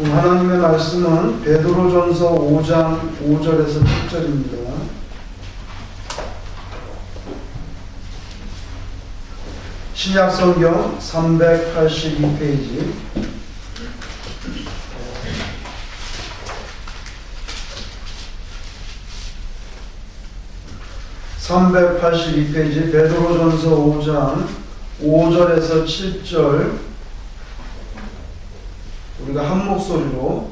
하나님의 말씀은 베드로전서 5장 5절에서 7절입니다. 신약성경 382페이지 382페이지 베드로전서 5장 5절에서 7절 우리가 한 목소리로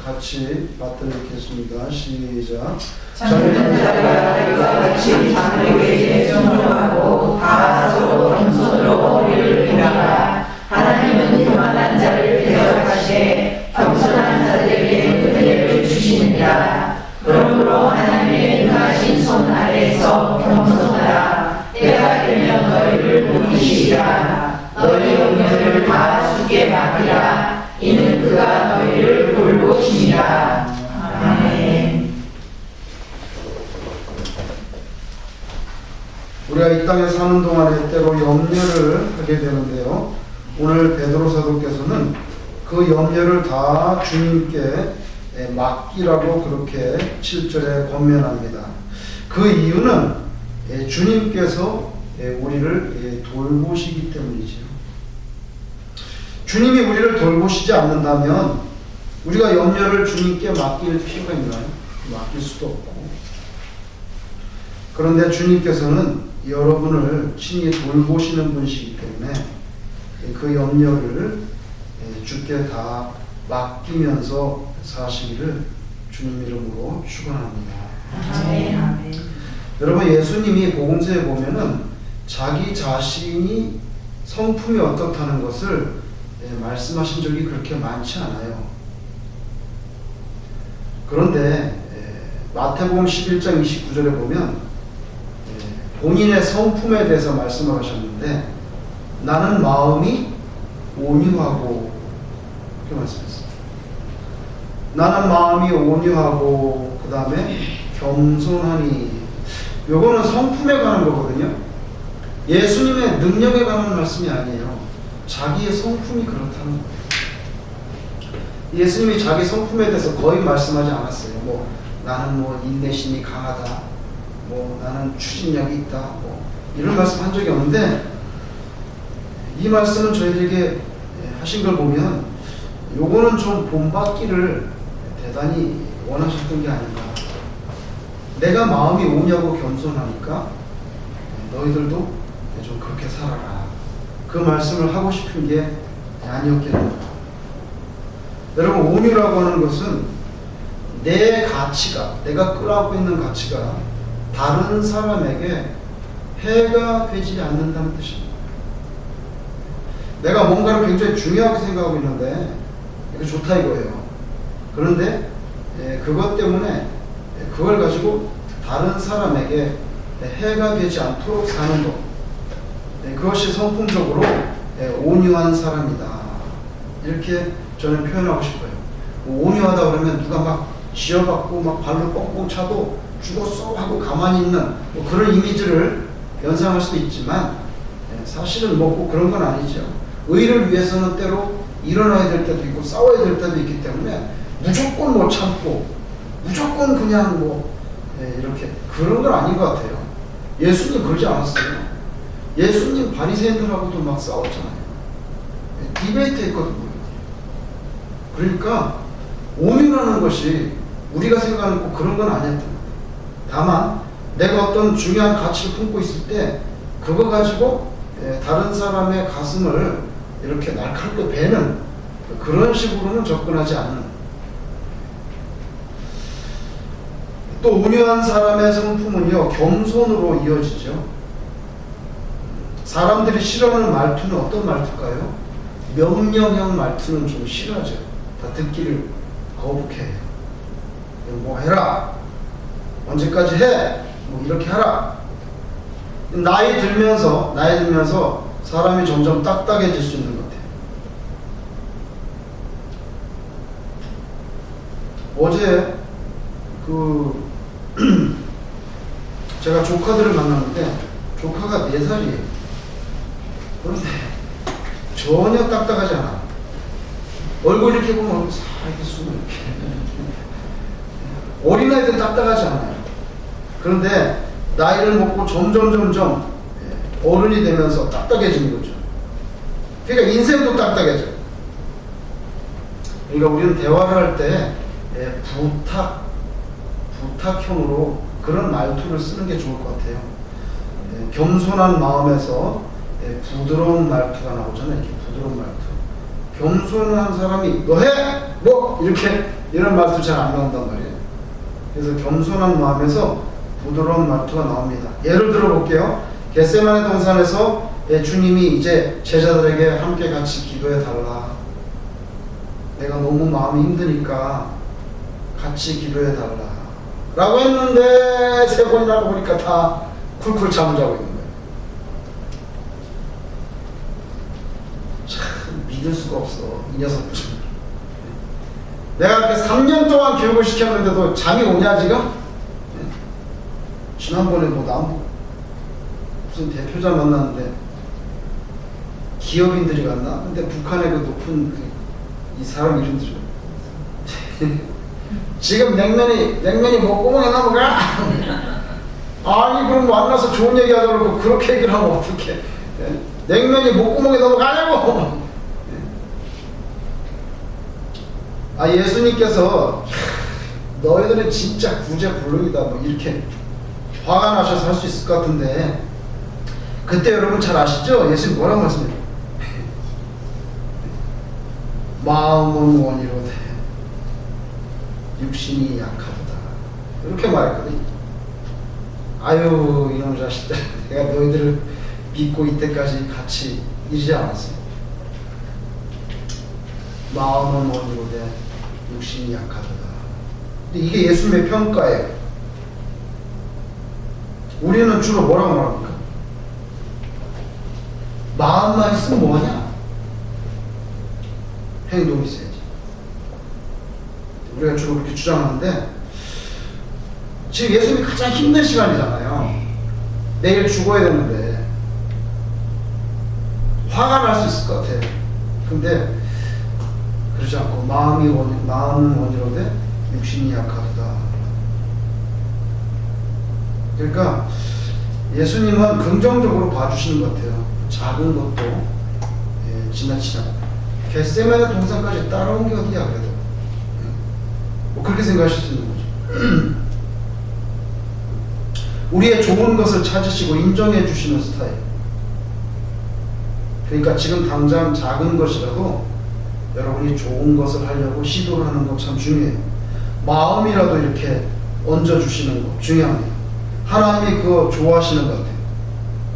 같이 받들겠습니다. 시작. 참는 자가 이와 같이 자기에게 순종하고 다 서로 겸손으로 우리를 비나가 하나님은 교만한 자를 대적하시되 겸손한 자들에게 은혜를 주시느니라. 그러므로 하나님의 능하신 손 아래에서 겸손하라. 때가 되면 너희를 보이시리라. 너희 염려를 다 주께 맡기라. 이는 그가 너희를 돌보시니라. 아멘. 우리가 이 땅에 사는 동안에 때로 염려를 하게 되는데요. 오늘 베드로 사도께서는 그 염려를 다 주님께 맡기라고 그렇게 7절에 권면합니다. 그 이유는 주님께서 우리를 돌보시기 때문이죠. 주님이 우리를 돌보시지 않는다면 우리가 염려를 주님께 맡길 필요가 있나요? 맡길 수도 없고. 그런데 주님께서는 여러분을 친히 돌보시는 분이시기 때문에 그 염려를 주께 다 맡기면서 사시기를 주님 이름으로 축원합니다. 아멘. 여러분, 예수님이 복음서에 보면은 자기 자신이 성품이 어떻다는 것을 말씀하신 적이 그렇게 많지 않아요. 그런데 마태복음 11장 29절에 보면 본인의 성품에 대해서 말씀을 하셨는데 나는 마음이 온유하고 그렇게 말씀했어요. 나는 마음이 온유하고 그 다음에 겸손하니 요거는 성품에 관한 거거든요. 예수님의 능력에 관한 말씀이 아니에요. 자기의 성품이 그렇다는 거예요. 예수님이 자기 성품에 대해서 거의 말씀하지 않았어요. 뭐 나는 뭐 인내심이 강하다, 뭐 나는 추진력이 있다, 뭐 이런 말씀 한 적이 없는데 이 말씀은 저희들에게 하신 걸 보면 요거는 좀 본받기를 대단히 원하셨던 게 아닌가. 내가 마음이 온유하고 겸손하니까 너희들도 좀 그렇게 살아라. 그 말씀을 하고 싶은 게 아니었겠는가. 여러분, 온유라고 하는 것은 내 가치가, 내가 끌어안고 있는 가치가 다른 사람에게 해가 되지 않는다는 뜻입니다. 내가 뭔가를 굉장히 중요하게 생각하고 있는데 이거 좋다 이거예요. 그런데 그것 때문에 그걸 가지고 다른 사람에게 해가 되지 않도록 사는 것, 그것이 성품적으로 온유한 사람이다. 이렇게 저는 표현하고 싶어요. 온유하다 그러면 누가 막 쥐어박고 막 발로 뻥뻥 차도 죽었어 하고 가만히 있는 뭐 그런 이미지를 연상할 수도 있지만 사실은 뭐 꼭 그런 건 아니죠. 의를 위해서는 때로 일어나야 될 때도 있고 싸워야 될 때도 있기 때문에 무조건 뭐 참고 무조건 그냥 뭐 이렇게 그런 건 아닌 것 같아요. 예수님 그러지 않았어요. 예수님 바리새인들하고도 막 싸웠잖아요. 디베이트 했거든요. 그러니까 온유라는 것이 우리가 생각하는 꼭 그런 건 아니었던 거예요. 다만 내가 어떤 중요한 가치를 품고 있을 때 그거 가지고 다른 사람의 가슴을 이렇게 날카롭게 베는 그런 식으로는 접근하지 않는. 또 온유한 사람의 성품은요 겸손으로 이어지죠. 사람들이 싫어하는 말투는 어떤 말투일까요? 명령형 말투는 좀 싫어하죠. 다 듣기를 거북해요. 뭐 해라, 언제까지 해, 뭐 이렇게 하라. 나이 들면서 사람이 점점 딱딱해질 수 있는 것 같아요. 어제 제가 조카들을 만났는데 조카가 4살이에요. 그런데 전혀 딱딱하지 않아. 얼굴 이렇게 보면 얼굴 싹 이렇게 숨을 이렇게. 어린아이들은 딱딱하지 않아요. 그런데 나이를 먹고 점점 어른이 되면서 딱딱해지는 거죠. 그러니까 인생도 딱딱해져요. 그러니까 우리는 대화를 할 때 부탁형으로 그런 말투를 쓰는 게 좋을 것 같아요. 겸손한 마음에서 부드러운 말투가 나오잖아요. 이렇게 부드러운 말투. 겸손한 사람이 너 해? 뭐? 이렇게 이런 말투 잘 안 나온단 말이에요. 그래서 겸손한 마음에서 부드러운 말투가 나옵니다. 예를 들어 볼게요. 겟세마네 동산에서 주님이 이제 제자들에게 함께 같이 기도해 달라. 내가 너무 마음이 힘드니까 같이 기도해 달라. 라고 했는데 3번이나 보니까 다 쿨쿨 잠을 자고 있는 거예요. 참 믿을 수가 없어. 이 녀석들. 내가 이렇게 3년 동안 교육을 시켰는데도 잠이 오냐 지금? 지난번에 무슨 대표자 만났는데 기업인들이 갔나? 근데 북한의 그 높은 이 사람 이름들이 지금 냉면이 목구멍에 넘어가? 아니 그럼 만나서 좋은 얘기 하자고 그러고 그렇게 얘기를 하면 어떡해. 냉면이 목구멍에 넘어가냐고. 예수님께서 너희들은 진짜 구제불능이다 뭐 이렇게 화가 나셔서 할 수 있을 것 같은데, 그때 여러분 잘 아시죠? 예수님 뭐라고 말씀해요? 마음은 원이로되 육신이 약하도다 이렇게 말했거든요. 아유 이놈 자식들, 내가 너희들을 믿고 이때까지 같이 이러지 않았어요. 마음은 원이로되 육신이 약하도다. 근데 이게 예수님의 평가예요. 우리는 주로 뭐라고 말합니까? 마음만 있으면 뭐하냐? 행동이 있어야지. 우리가 주로 그렇게 주장하는데, 지금 예수님이 가장 힘든 시간이잖아요. 내일 죽어야 되는데 화가 날 수 있을 것 같아요. 근데 그러지 않고 마음은 원이로되 육신이 약하도다. 그러니까 예수님은 긍정적으로 봐주시는 것 같아요. 작은 것도 지나치지 않고. 겟세마네 동산까지 따라온 게 어디야 그래도. 뭐 그렇게 생각하실 수 있는 거죠. 우리의 좋은 것을 찾으시고 인정해 주시는 스타일. 그러니까 지금 당장 작은 것이라도 여러분이 좋은 것을 하려고 시도를 하는 거 참 중요해요. 마음이라도 이렇게 얹어주시는 거 중요합니다. 하나님이 그거 좋아하시는 것 같아요.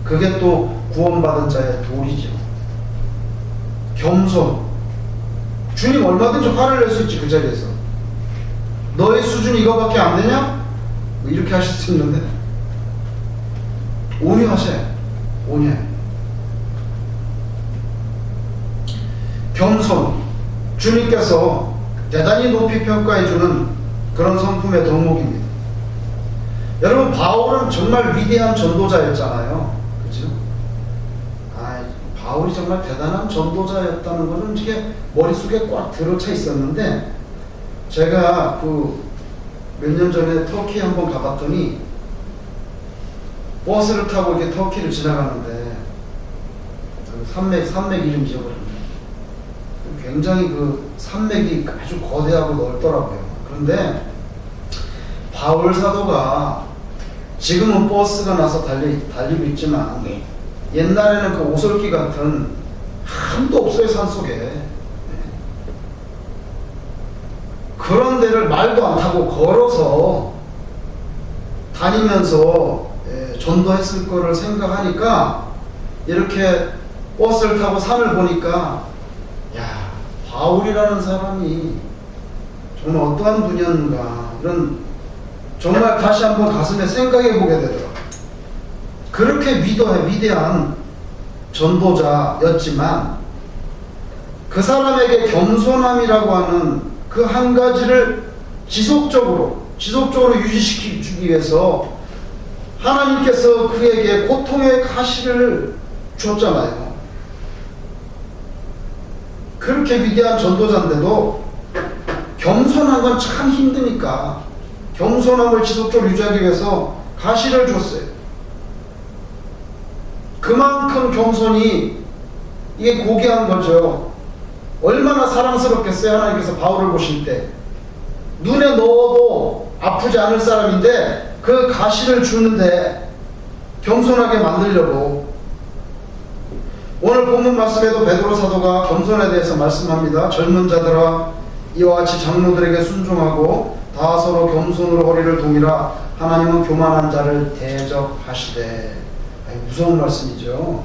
그게 또 구원받은 자의 도리죠. 겸손. 주님 얼마든지 화를 낼 수 있지. 그 자리에서 너의 수준이 이거밖에 안 되냐? 뭐 이렇게 하실 수 있는데 온유하세요. 온유해. 겸손. 주님께서 대단히 높이 평가해주는 그런 성품의 덕목입니다. 여러분 바울은 정말 위대한 전도자였잖아요. 그죠? 바울이 정말 대단한 전도자였다는 것은 이게 머릿속에 꽉 들어차 있었는데, 제가 몇 년 전에 터키 한번 가봤더니 버스를 타고 이렇게 터키를 지나가는데 산맥 이름 잊어버렸네. 굉장히 그 산맥이 아주 거대하고 넓더라고요. 그런데 바울 사도가 지금은 버스가 나서 달리고 있지만 옛날에는 그 오솔길 같은 한도 없어요. 산속에. 그런 데를 말도 안 타고 걸어서 다니면서 전도했을 거를 생각하니까, 이렇게 버스를 타고 산을 보니까 야, 바울이라는 사람이 정말 어떠한 분이었는가, 이런 정말 다시 한번 가슴에 생각해 보게 되더라고요. 그렇게 위대한 전도자였지만 그 사람에게 겸손함이라고 하는 그 한 가지를 지속적으로 유지시키기 위해서 하나님께서 그에게 고통의 가시를 줬잖아요. 그렇게 위대한 전도자인데도 겸손한 건 참 힘드니까 겸손함을 지속적으로 유지하기 위해서 가시를 줬어요. 그만큼 겸손이 이게 고귀한 거죠. 얼마나 사랑스럽겠어요. 하나님께서 바울을 보실 때 눈에 넣어도 아프지 않을 사람인데 그 가시를 주는데 겸손하게 만들려고. 오늘 본문 말씀에도 베드로 사도가 겸손에 대해서 말씀합니다. 젊은 자들아 이와 같이 장로들에게 순종하고 다 서로 겸손으로 허리를 동이라. 하나님은 교만한 자를 대적하시되. 무서운 말씀이죠.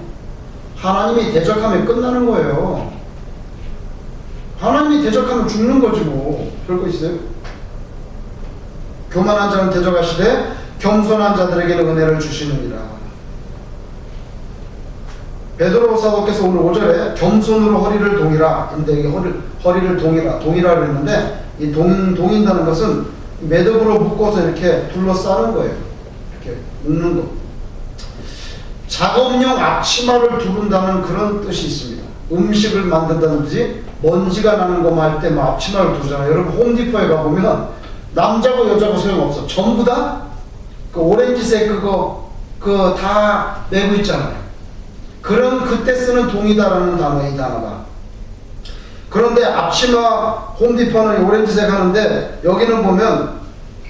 하나님이 대적하면 끝나는 거예요. 하나님이 대적하면 죽는 거지 뭐. 별거 있어요? 교만한 자는 대적하시되 겸손한 자들에게는 은혜를 주시느니라. 베드로 사도께서 오늘 5절에 겸손으로 허리를 동이라. 근데 이게 허리를 동이라 그랬는데 이 동인다는 것은 매듭으로 묶어서 이렇게 둘러싸는 거예요. 이렇게 묶는 거. 작업용 앞치마를 두른다는 그런 뜻이 있습니다. 음식을 만든다든지 먼지가 나는 것만 할 때 앞치마를 두잖아요. 여러분 홈디포에 가보면 남자고 여자고 소용없어. 전부 다 그 오렌지색 그거 다 메고 있잖아요. 그런 그때 쓰는 동이다라는 단어의 단어가. 그런데 앞치마 홈디포는 오렌지색 하는데 여기는 보면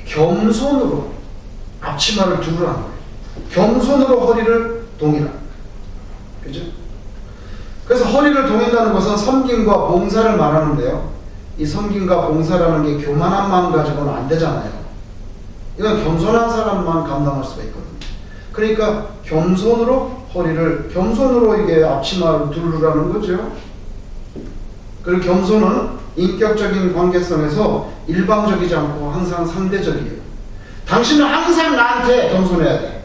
겸손으로 앞치마를 두르라는 거예요. 겸손으로 허리를 동이라. 그죠? 그래서 허리를 동인다는 것은 섬김과 봉사를 말하는데요. 이 섬김과 봉사라는 게 교만한 마음 가지고는 안 되잖아요. 이건 겸손한 사람만 감당할 수가 있거든요. 그러니까 겸손으로 이게 앞치마를 두르라는 거죠. 그리고 겸손은 인격적인 관계성에서 일방적이지 않고 항상 상대적이에요. 당신은 항상 나한테 겸손해야 돼.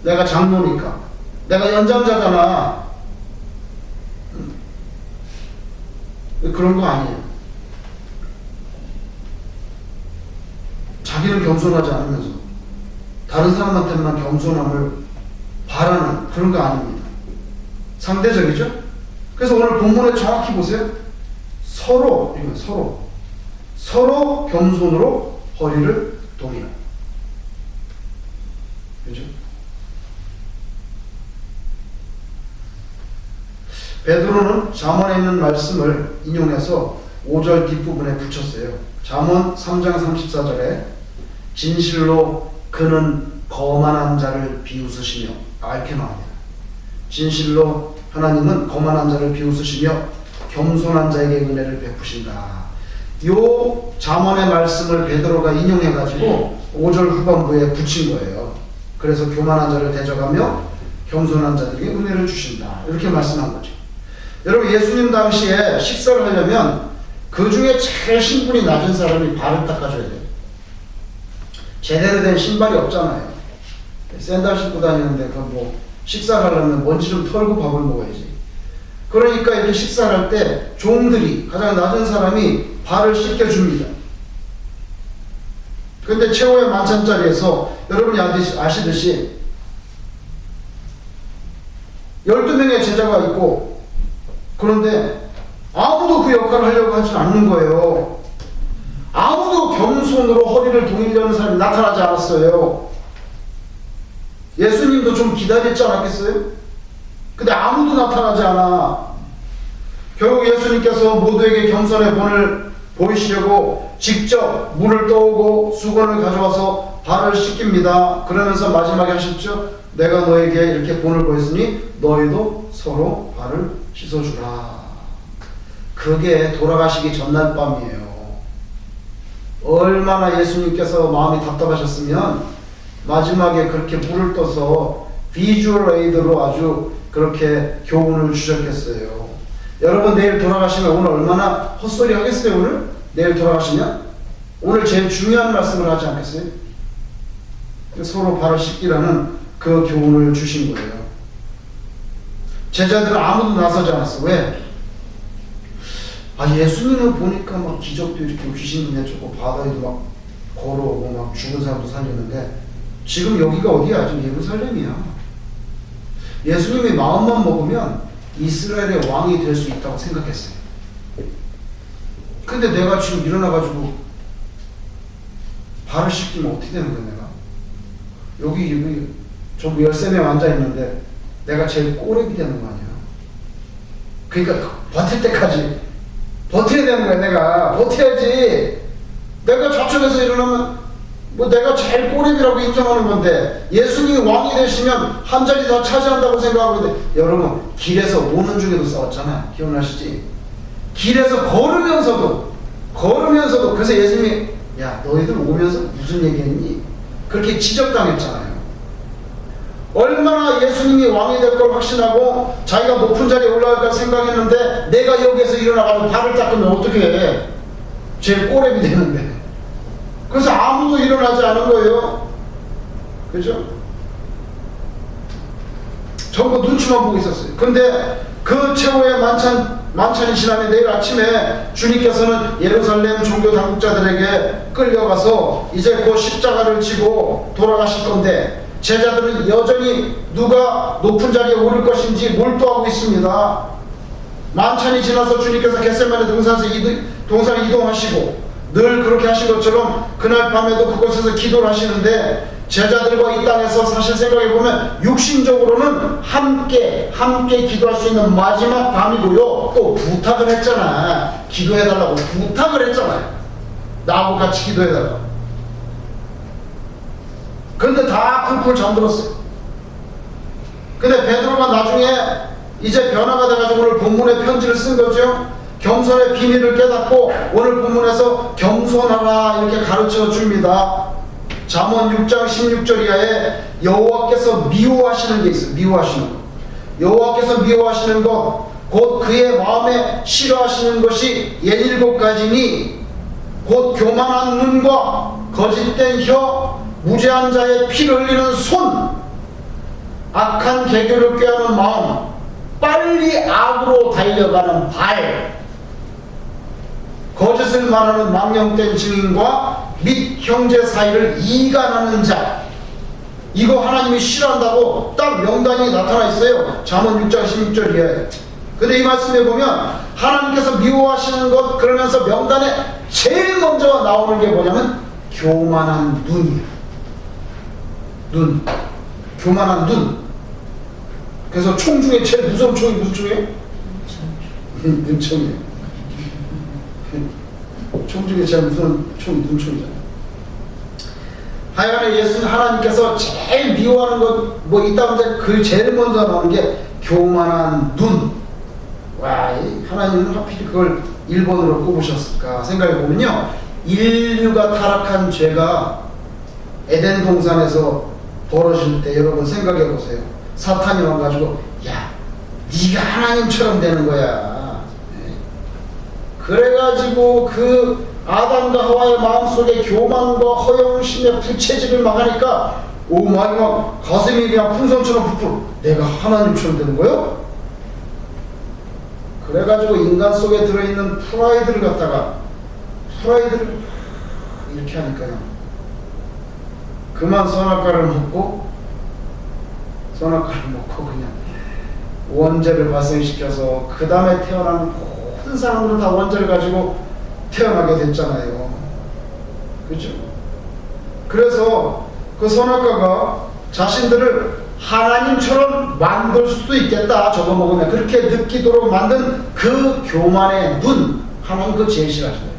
내가 장모니까. 내가 연장자잖아. 그런 거 아니에요. 자기는 겸손하지 않으면서 다른 사람한테만 겸손함을 바라는 그런 거 아닙니다. 상대적이죠? 그래서 오늘 본문에 정확히 보세요. 서로 겸손으로 허리를 동이라. 그죠? 베드로는 잠언에 있는 말씀을 인용해서 5절 뒷부분에 붙였어요. 잠언 3장 34절에 진실로 그는 거만한 자를 비웃으시며. 이렇게 나옵니다. 진실로 하나님은 거만한 자를 비웃으시며 겸손한 자에게 은혜를 베푸신다. 요 잠언의 말씀을 베드로가 인용해가지고 5절 후반부에 붙인 거예요. 그래서 교만한 자를 대적하며 겸손한 자들에게 은혜를 주신다. 이렇게 말씀한 거죠. 여러분 예수님 당시에 식사를 하려면 그 중에 제일 신분이 낮은 사람이 발을 닦아줘야 돼요. 제대로 된 신발이 없잖아요. 샌들 신고 다니는데 식사를 하려면 먼지 좀 털고 밥을 먹어야지. 그러니까 이렇게 식사를 할 때 종들이 가장 낮은 사람이 발을 씻겨줍니다. 근데 최후의 만찬자리에서 여러분이 아시듯이 12명의 제자가 있고 그런데 아무도 그 역할을 하려고 하지 않는 거예요. 아무도 겸손으로 허리를 동이려는 사람이 나타나지 않았어요. 예수님도 좀 기다렸지 않았겠어요? 근데 아무도 나타나지 않아. 결국 예수님께서 모두에게 겸손의 본을 보이시려고 직접 물을 떠오고 수건을 가져와서 발을 씻깁니다. 그러면서 마지막에 하셨죠? 내가 너에게 이렇게 본을 보였으니 너희도 서로 발을 씻어주라. 그게 돌아가시기 전날 밤이에요. 얼마나 예수님께서 마음이 답답하셨으면 마지막에 그렇게 물을 떠서 비주얼 에이드로 아주 그렇게 교훈을 주셨겠어요. 여러분 내일 돌아가시면 오늘 얼마나 헛소리 하겠어요? 오늘? 내일 돌아가시면? 오늘 제일 중요한 말씀을 하지 않겠어요? 서로 발을 씻기라는 그 교훈을 주신 거예요. 제자들은 아무도 나서지 않았어. 왜? 예수님을 보니까 막 기적도 이렇게 귀신도 내쫓고 바다에도 막 걸어오고 막 죽은 사람도 살렸는데 지금 여기가 어디야? 지금 예루살렘이야. 예수님이 마음만 먹으면 이스라엘의 왕이 될 수 있다고 생각했어요. 근데 내가 지금 일어나가지고 발을 씻기면 어떻게 되는 거야, 내가? 여기 전부 13명 앉아있는데 내가 제일 꼬랩이 되는 거 아니야? 그러니까 버틸 때까지 버텨야 되는 거야. 내가 버텨야지. 내가 좌측에서 일어나면 뭐 내가 제일 꼬랩이라고 인정하는 건데, 예수님이 왕이 되시면 한 자리 다 차지한다고 생각하는데, 여러분 길에서 오는 중에도 싸웠잖아. 기억나시지? 길에서 걸으면서도 그래서 예수님이 야 너희들 오면서 무슨 얘기했니? 그렇게 지적당했잖아요. 얼마나 예수님이 왕이 될 걸 확신하고 자기가 높은 자리에 올라갈까 생각했는데, 내가 여기에서 일어나가지고 발을 닦으면 어떻게 해? 제일 꼬랩이 되는데. 그래서 아무도 일어나지 않은 거예요. 그죠? 전부 눈치만 보고 있었어요. 근데 그 최후의 만찬이 지나면 내일 아침에 주님께서는 예루살렘 종교 당국자들에게 끌려가서 이제 곧 십자가를 지고 돌아가실 건데, 제자들은 여전히 누가 높은 자리에 오를 것인지 몰두하고 있습니다. 만찬이 지나서 주님께서 겟세마네 동산에 이동하시고 늘 그렇게 하신 것처럼 그날 밤에도 그곳에서 기도를 하시는데, 제자들과 이 땅에서 사실 생각해보면 육신적으로는 함께 기도할 수 있는 마지막 밤이고요. 또 부탁을 했잖아. 기도해달라고 부탁을 했잖아요. 나하고 같이 기도해달라고. 근데 다 쿨쿨 잠들었어요. 근데 베드로가 나중에 이제 변화가 돼가지고 오늘 본문에 편지를 쓴 거죠. 겸손의 비밀을 깨닫고 오늘 본문에서 겸손하라 이렇게 가르쳐 줍니다. 잠언 6장 16절 이하에 여호와께서 미워하시는 게 있어요. 미워하시는 것. 여호와께서 미워하시는 것, 곧 그의 마음에 싫어하시는 것이 17가지니 곧 교만한 눈과 거짓된 혀, 무죄한 자의 피를 흘리는 손, 악한 개교를 꾀하는 마음, 빨리 악으로 달려가는 발, 거짓을 말하는 망령된 증인과 및 형제 사이를 이간하는 자. 이거 하나님이 싫어한다고 딱 명단이 나타나 있어요. 잠언 6장 16절 이하에. 근데 이 말씀에 보면 하나님께서 미워하시는 것, 그러면서 명단에 제일 먼저 나오는 게 뭐냐면 교만한 눈이에요. 눈. 교만한 눈. 그래서 총 중에 제일 무서운 총이 무슨 총이에요? 눈총이에요. 총 중에 제일 무서운 총이 눈총이잖아요. 하여간에 예수님 하나님께서 제일 미워하는 것 뭐 있다는데 그 제일 먼저 나오는 게 교만한 눈. 와, 하나님은 하필 그걸 1번으로 꼽으셨을까 생각해보면요, 인류가 타락한 죄가 에덴 동산에서 벌어질 때 여러분 생각해보세요. 사탄이 와가지고 야 네가 하나님처럼 되는 거야. 그래가지고 그 아담과 하와의 마음속에 교만과 허영심의 부채질을 막 하니까 막 가슴이 그냥 풍선처럼 부풀. 내가 하나님처럼 되는 거요? 그래가지고 인간 속에 들어있는 프라이드를 이렇게 하니까요, 그만 선악과를 먹고 그냥 원죄를 발생시켜서 그 다음에 태어난 모든 사람들은 다 원죄를 가지고 태어나게 됐잖아요. 그렇죠? 그래서 그 선악과가 자신들을 하나님처럼 만들 수도 있겠다, 저거 먹으면, 그렇게 느끼도록 만든 그 교만의 눈, 하나님 그거 제일 싫어하시네요.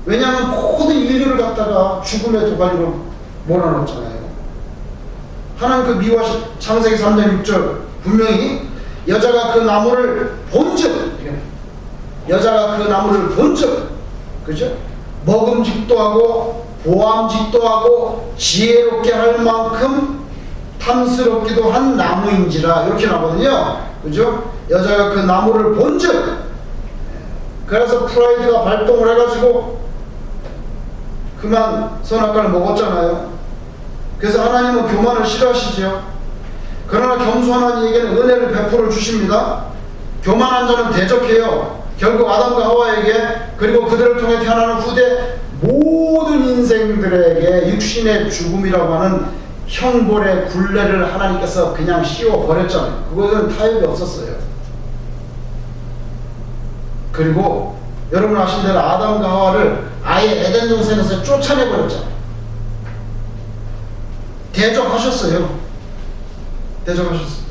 왜냐하면 모든 인류를 갖다가 죽음의 도가니로 몰아넣었잖아요. 하나님 그 미워하신, 창세기 3장 6절 분명히 여자가 그 나무를 본즉, 그죠? 먹음직도 하고 보암직도 하고 지혜롭게 할 만큼 탐스럽기도 한 나무인지라, 이렇게 나거든요. 그죠? 여자가 그 나무를 본즉, 그래서 프라이드가 발동을 해가지고 그만 선악과를 먹었잖아요. 그래서 하나님은 교만을 싫어하시죠. 그러나 겸손한 이에게는 은혜를 베풀어 주십니다. 교만한 자는 대적해요. 결국 아담과 하와에게, 그리고 그들을 통해 태어나는 후대 모든 인생들에게 육신의 죽음이라고 하는 형벌의 굴레를 하나님께서 그냥 씌워 버렸잖아요. 그것은 타협이 없었어요. 그리고 여러분 아신 대로 아담과 하와를 아예 에덴 동산에서 쫓아내 버렸잖아요. 대적하셨어요. 대적하셨어요.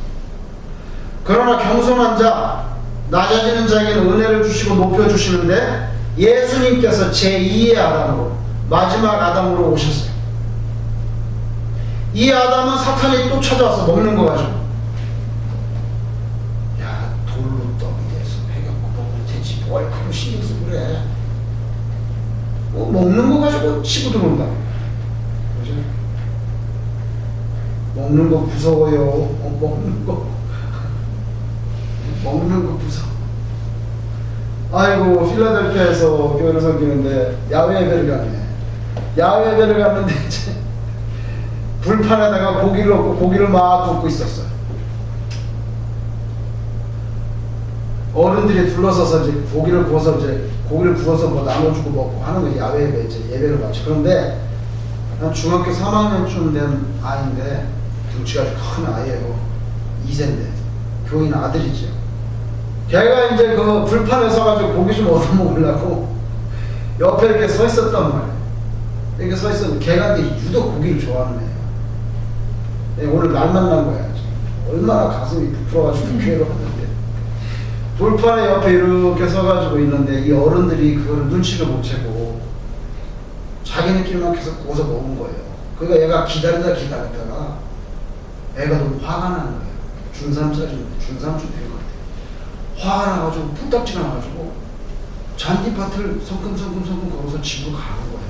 그러나 겸손한 자, 낮아지는 자에게는 은혜를 주시고 높여주시는데 예수님께서 제2의 아담으로, 마지막 아담으로 오셨어요. 이 아담은 사탄이 또 찾아와서 먹는 거 가지고, 야, 돌로 떡이에서 배경고 먹으면 되지, 뭘 그런 신경 쓰고 그래. 뭐 먹는 거 가지고 치고 들어온다. 그죠? 먹는 거 무서워요. 먹는 거 무서워. 아이고, 필라델피아에서 교회를 섬기는데 야외 예배를 가네. 야외 예배를 갔는데 이제 불판에다가 고기를 넣고 고기를 막 굽고 있었어요. 어른들이 둘러서서 이제 고기를 구워서 뭐 나눠주고 먹고 하는 거 야외 예배, 이제 예배를 마치. 그런데 난 중학교 3학년쯤 된 아이인데 등치가 아주 큰 아이예요. 2세인데 교인 아들이죠. 걔가 이제 그 불판에 서가지고 고기 좀 얻어 먹으려고 옆에 이렇게 서 있었단 말이에요. 이렇게 서 있었는데 걔가 이제 유독 고기를 좋아하는 애예요. 오늘 날 만난 거야. 얼마나 가슴이 부풀어가지고 교회로 왔는데 불판에 옆에 이렇게 서가지고 있는데 이 어른들이 그걸 눈치를 못 채고 자기네끼리만 계속 구워서 먹은 거예요. 그러니까 얘가 기다리다가 애가 너무 화가 나는 거예요. 중3쯤 된 것 같아요. 화가 나가지고 뚝딱지가 나가지고 잔디밭을 성큼성큼 걸어서 집으로 가는 거예요.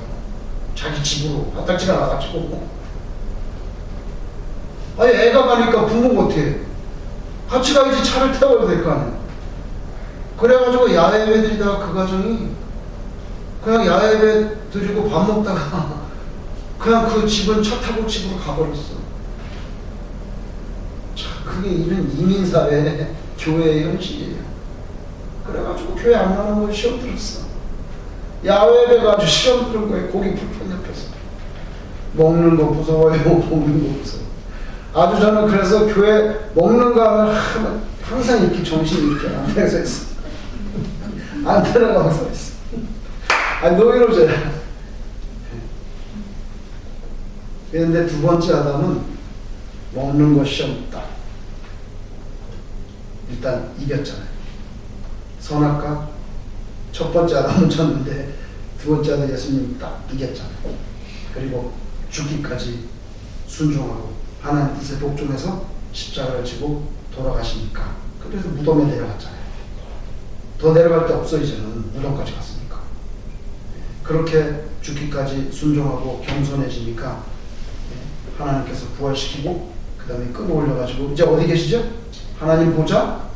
자기 집으로 뚝딱지가 나가지고. 아니 애가 가니까 부모가 어떻게 해? 같이 가야지. 차를 태워야 될 거 아니에요. 그래가지고 야외 예배 드리다가 그 가정이 그냥 야외 예배 드리고 밥 먹다가 그냥 그 집은 차 타고 집으로 가버렸어. 자, 그게 이런 이민사회 교회의 현실이에요. 그래가지고 교회 안 나오는 거 시험 들었어. 야외 예배 가지고 시험 들은 거예요. 고기 불판 옆에서. 먹는 거 무서워요. 먹는 거 무서워. 아주 저는 그래서 교회 먹는 거 하면 항상 이렇게 정신이 이렇게 안 들어서 있어. 안 들어가서 있어. 아니, 노이로제야. 그런데 두 번째 아담은 먹는 거 시험 딱 일단 이겼잖아요. 선악과 첫 번째 아담은 졌는데 두 번째 아담 예수님 딱 이겼잖아요. 그리고 죽기까지 순종하고 하나님 뜻에 복종해서 십자가를 지고 돌아가시니까 그래서 무덤에 내려갔잖아요. 더 내려갈 데 없어. 이제는 무덤까지 갔으니까. 그렇게 죽기까지 순종하고 겸손해지니까 하나님께서 부활시키고 그 다음에 끌어올려가지고 이제 어디 계시죠? 하나님 보좌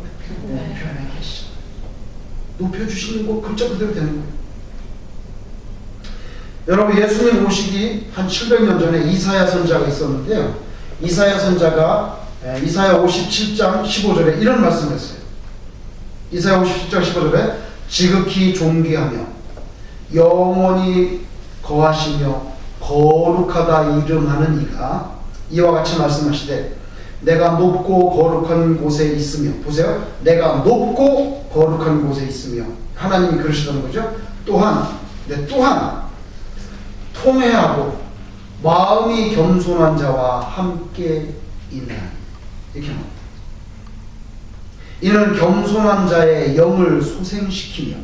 우편에 계시죠. 높여주시는 거 글자 그대로 되는 거예요. 여러분, 예수님 오시기 한 700년 전에 이사야 선자가 있었는데요. 이사야 선자가 이사야 57장 15절에 이런 말씀을 했어요. 이사야 57장 15절에 지극히 존귀하며 영원히 거하시며 거룩하다 이름하는 이가 이와 같이 말씀하시되 내가 높고 거룩한 곳에 있으며, 보세요, 내가 높고 거룩한 곳에 있으며, 하나님이 그러시다는 거죠. 또한 통회하고 마음이 겸손한 자와 함께 있는, 이렇게 합니다. 이는 겸손한 자의 영을 소생시키며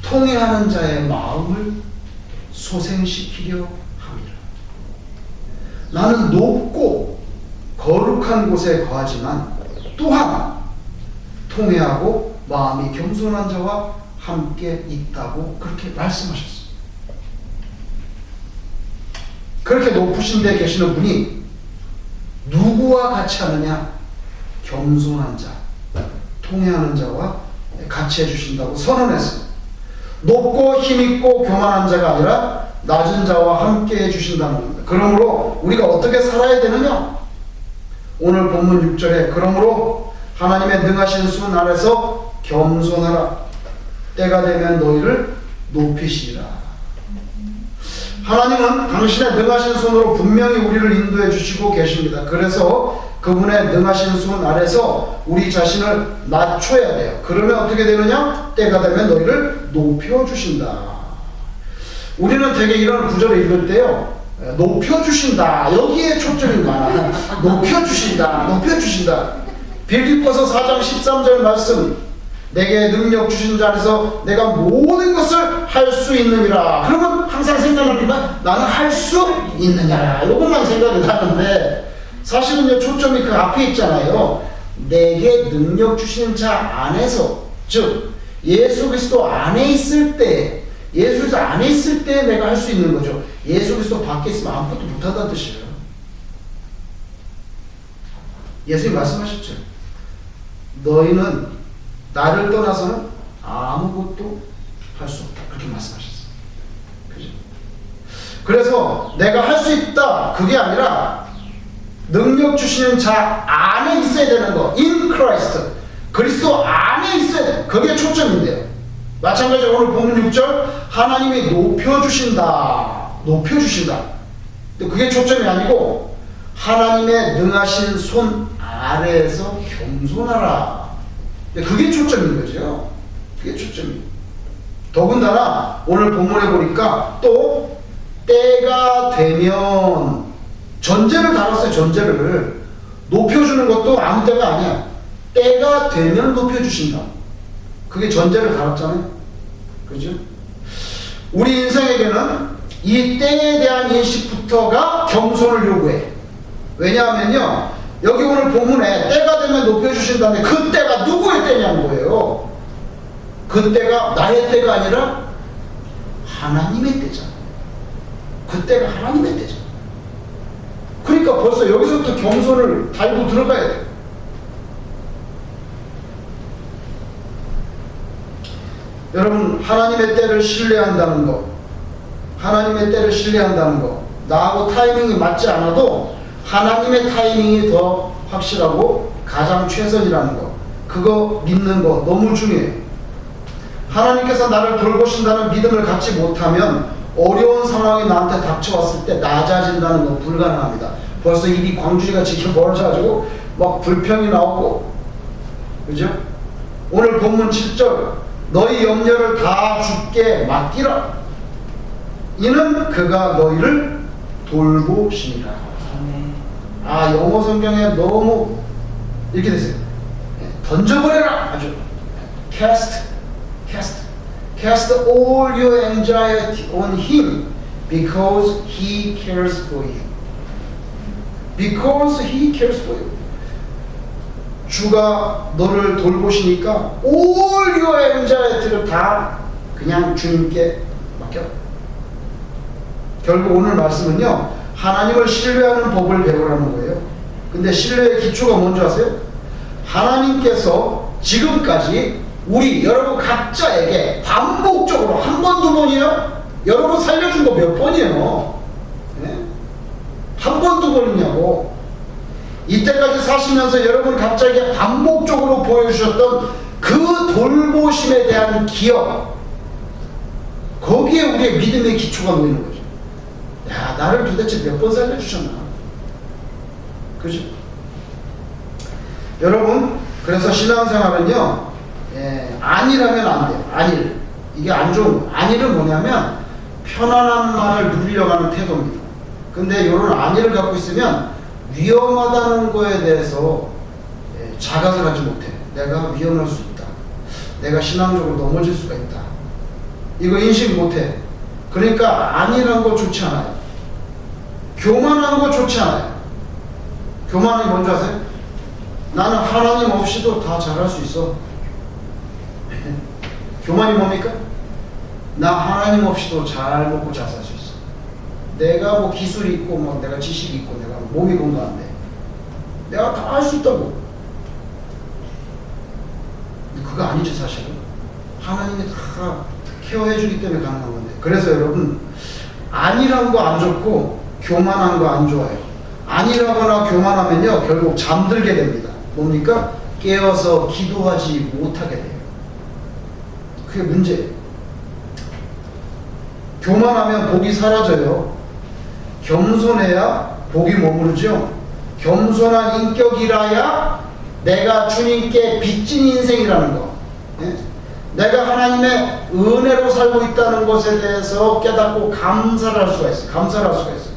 통회하는 자의 마음을 소생시키려 함이라. 나는 높고 거룩한 곳에 거하지만 또한 통회하고 마음이 겸손한 자와 함께 있다고 그렇게 말씀하셨어요. 그렇게 높으신 데 계시는 분이 누구와 같이 하느냐? 겸손한 자, 통회하는 자와 같이 해주신다고 선언했어요. 높고 힘있고 교만한 자가 아니라 낮은 자와 함께 해주신다는 겁니다. 그러므로 우리가 어떻게 살아야 되느냐? 오늘 본문 6절에 그러므로 하나님의 능하신 손 아래서 겸손하라. 때가 되면 너희를 높이시리라. 하나님은 당신의 능하신 손으로 분명히 우리를 인도해 주시고 계십니다. 그래서 그분의 능하신 손 아래서 우리 자신을 낮춰야 돼요. 그러면 어떻게 되느냐? 때가 되면 너희를 높여주신다. 우리는 되게 이런 구절을 읽을 때요, 높여주신다, 여기에 초점이 많아. 높여주신다, 높여주신다. 빌립보서 4장 13절 말씀, 내게 능력 주신 자 안에서 내가 모든 것을 할 수 있느니라. 그러면 항상 생각합니다. 나는 할 수 있느냐, 이것만 생각이 나는데, 사실은요, 초점이 그 앞에 있잖아요. 내게 능력 주신 자 안에서, 즉 예수 그리스도 안에 있을 때, 예수 그리스도 안에 있을 때 내가 할 수 있는 거죠. 예수 그리스도 밖에 있으면 아무것도 못하다는 뜻이에요. 예수님 말씀하셨죠. 너희는 나를 떠나서는 아무것도 할 수 없다. 그렇게 말씀하셨어요. 그죠? 그래서 내가 할 수 있다, 그게 아니라 능력 주시는 자 안에 있어야 되는 거. In Christ. 그리스도 안에 있어야 돼. 그게 초점인데요. 마찬가지로 오늘 본문 6절, 하나님이 높여주신다. 높여주신다. 근데 그게 초점이 아니고, 하나님의 능하신 손 아래에서 겸손하라. 그게 초점인 거죠. 그게 초점이에요. 더군다나 오늘 본문에 보니까 또 때가 되면, 전제를 달았어요. 전제를. 높여주는 것도 아무 때가 아니야. 때가 되면 높여주신다. 그게 전제를 달았잖아요. 그죠? 우리 인생에게는 이 때에 대한 인식부터가 겸손을 요구해. 왜냐하면요, 여기 오늘 본문에 때가 되면 높여주신다는데 그 때가 누구의 때냐는 거예요. 그 때가 나의 때가 아니라 하나님의 때잖아. 그 때가 하나님의 때잖아. 그러니까 벌써 여기서부터 겸손을 달고 들어가야 돼요. 여러분, 하나님의 때를 신뢰한다는 것, 하나님의 때를 신뢰한다는 것, 나하고 타이밍이 맞지 않아도 하나님의 타이밍이 더 확실하고 가장 최선이라는 것, 그거 믿는 거 너무 중요해요. 하나님께서 나를 돌보신다는 믿음을 갖지 못하면 어려운 상황이 나한테 닥쳐왔을 때 낮아진다는 건 불가능합니다. 벌써 입이 광주리가 지금 벌어져가지고 막 불평이 나오고, 그죠? 오늘 본문 7절, 너희 염려를 다 주께 맡기라. 이는 그가 너희를 돌보시니라. 아, 영어 성경에 너무 이렇게 되세요. 던져버려라. 아주 cast all your anxiety on him because he cares for you. Because he cares for you. 주가 너를 돌보시니까 all your anxiety를 다 그냥 주님께 맡겨. 결국 오늘 말씀은요, 하나님을 신뢰하는 법을 배우라는 거예요. 근데 신뢰의 기초가 뭔지 아세요? 하나님께서 지금까지 우리 여러분 각자에게 반복적으로 한 번, 두 번이에요? 여러분 살려준 거 몇 번이에요? 네? 한 번, 두 번이냐고. 이때까지 사시면서 여러분 각자에게 반복적으로 보여주셨던 그 돌보심에 대한 기억, 거기에 우리의 믿음의 기초가 놓이는 거죠. 야, 나를 도대체 몇 번 살려주셨나? 그죠? 여러분, 그래서 신앙생활은요, 안일하면 안 돼요. 안일. 이게 안 좋은 거. 안일은 뭐냐면 편안한 말을 누리려고 하는 태도입니다. 근데 이런 안일을 갖고 있으면 위험하다는 거에 대해서 자각을 하지 못해. 내가 위험할 수 있다. 내가 신앙적으로 넘어질 수가 있다. 이거 인식 못해. 그러니까 안일한 거 좋지 않아요. 교만한 거 좋지 않아요. 교만이 뭔지 아세요? 나는 하나님 없이도 다 잘할 수 있어. 교만이 뭡니까? 나 하나님 없이도 잘 먹고 잘 살 수 있어. 내가 뭐 기술이 있고 뭐 내가 지식이 있고 내가 몸이 건강한데 내가 다 할 수 있다고. 그거 아니지 사실은. 하나님이 다 케어해 주기 때문에 가능한 건데. 그래서 여러분, 안일한 거 안 좋고 교만한 거 안 좋아요. 안일하거나 교만하면요 결국 잠들게 됩니다. 뭡니까? 깨어서 기도하지 못하게 돼요. 그게 문제예요. 교만하면 복이 사라져요. 겸손해야 복이 머무르죠. 겸손한 인격이라야 내가 주님께 빚진 인생이라는 거, 예? 내가 하나님의 은혜로 살고 있다는 것에 대해서 깨닫고 감사를 할 수가 있어요. 감사를 할 수가 있어요.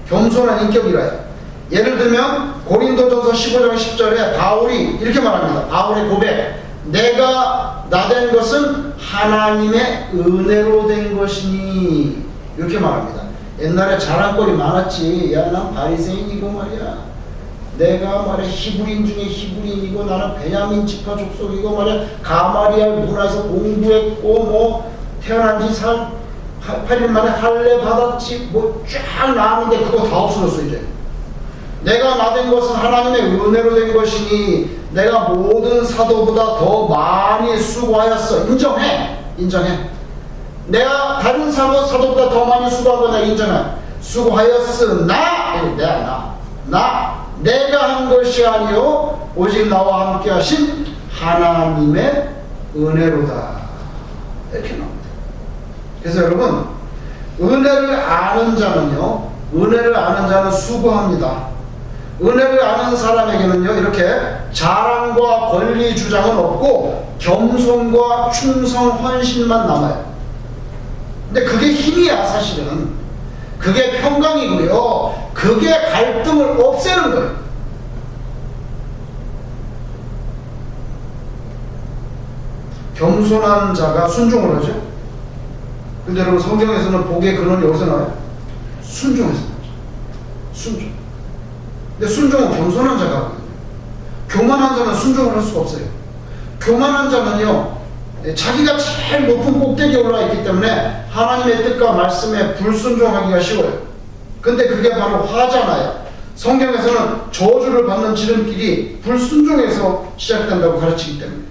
겸손한 인격이라야. 예를 들면 고린도전서 15장 10절에 바울이 이렇게 말합니다. 바울의 고백. 내가 나된 것은 하나님의 은혜로 된 것이니, 이렇게 말합니다. 옛날에 자랑거리 많았지. 야, 난 바리새인이고 말이야. 내가 말해 히브리인 중에 히브리인이고 나는 베냐민 지파 족속이고 말이야. 가마리알 문화에서 공부했고 뭐 태어난 지 8일 만에 할례 받았지. 뭐 쫙 나왔는데 그거 다 없어졌어 이제. 내가 나된 것은 하나님의 은혜로 된 것이니 내가 모든 사도보다 더 많이 수고하였어. 인정해. 내가 다른 사도보다 더 많이 수고하거나 인정해. 수고하였으나 내가 한 것이 아니요 오직 나와 함께 하신 하나님의 은혜로다. 이렇게 나옵니다. 그래서 여러분, 은혜를 아는 자는 수고합니다. 은혜를 아는 사람에게는요, 이렇게 자랑과 권리 주장은 없고 겸손과 충성, 헌신만 남아요. 근데 그게 힘이야. 사실은 그게 평강이고요, 그게 갈등을 없애는 거예요. 겸손한 자가 순종을 하죠. 근데 여러분, 성경에서는 복의 근원이 어디서 나와요? 순종에서 나오죠. 순종. 근데 순종은 겸손한 자가 하거든요. 교만한 자는 순종을 할 수가 없어요. 교만한 자는요, 자기가 제일 높은 꼭대기에 올라 있기 때문에 하나님의 뜻과 말씀에 불순종하기가 쉬워요. 근데 그게 바로 화잖아요. 성경에서는 저주를 받는 지름길이 불순종에서 시작된다고 가르치기 때문에.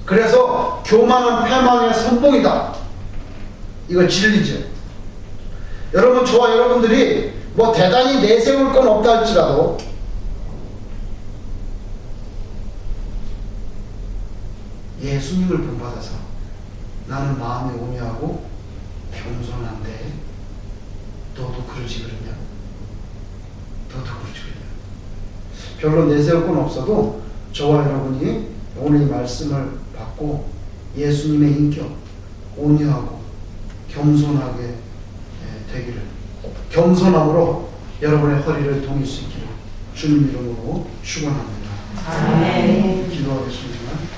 그래서 교만은 패망의 선봉이다. 이거 진리죠. 여러분, 저와 여러분들이 뭐 대단히 내세울 건 없다 할지라도 예수님을 본받아서 나는 마음이 온유하고 겸손한데 너도 그러지 그러냐? 별로 내세울 건 없어도 저와 여러분이 오늘 이 말씀을 받고 예수님의 인격, 온유하고 겸손하게 되기를, 겸손함으로 여러분의 허리를 동일 수 있기를 주님 이름으로 축원합니다. 아멘. 기도하겠습니다.